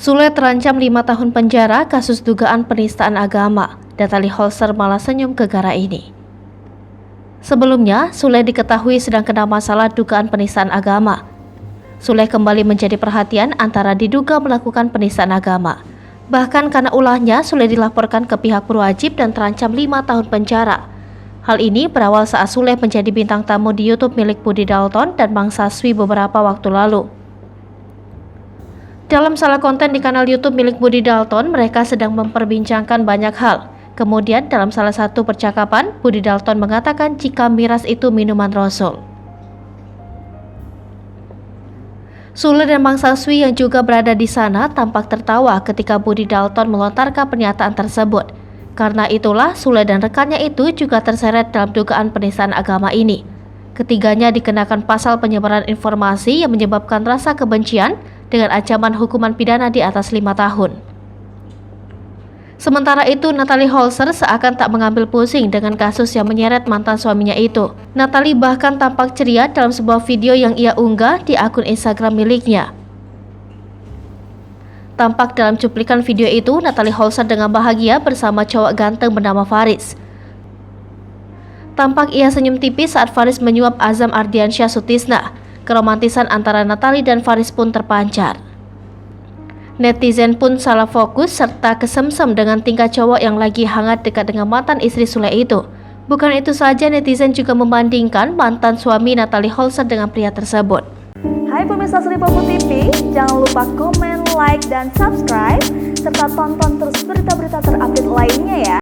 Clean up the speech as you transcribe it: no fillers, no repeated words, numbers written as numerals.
Sule terancam 5 tahun penjara kasus dugaan penistaan agama. Natalie Holzer malah senyum gegara ini. Sebelumnya, Sule diketahui sedang kena masalah dugaan penistaan agama. Sule kembali menjadi perhatian antara diduga melakukan penistaan agama. Bahkan karena ulahnya, Sule dilaporkan ke pihak berwajib dan terancam 5 tahun penjara. Hal ini berawal saat Sule menjadi bintang tamu di YouTube milik Budi Dalton dan Mang Saswi beberapa waktu lalu. Dalam salah konten di kanal YouTube milik Budi Dalton, mereka sedang memperbincangkan banyak hal. Kemudian dalam salah satu percakapan, Budi Dalton mengatakan jika miras itu minuman Rasul. Sule dan Mang Saswi yang juga berada di sana tampak tertawa ketika Budi Dalton melontarkan pernyataan tersebut. Karena itulah Sule dan rekannya itu juga terseret dalam dugaan penistaan agama ini. Ketiganya dikenakan pasal penyebaran informasi yang menyebabkan rasa kebencian dengan ancaman hukuman pidana di atas 5 tahun. Sementara itu, Natalie Holzer seakan tak mengambil pusing dengan kasus yang menyeret mantan suaminya itu. Natalie bahkan tampak ceria dalam sebuah video yang ia unggah di akun Instagram miliknya. Tampak dalam cuplikan video itu, Natalie Holzer dengan bahagia bersama cowok ganteng bernama Faris. Tampak ia senyum tipis saat Faris menyuap Azam Ardiansyah Sutisna. Keromantisan antara Natalie dan Faris pun terpancar. Netizen pun salah fokus serta kesemsem dengan tingkah cowok yang lagi hangat dekat dengan mantan istri Sule itu. Bukan itu saja, netizen juga membandingkan mantan suami Natalie Holzer dengan pria tersebut. Hai pemirsa Sri Popo TV, jangan lupa komen, like, dan subscribe, serta tonton terus berita-berita terupdate lainnya ya.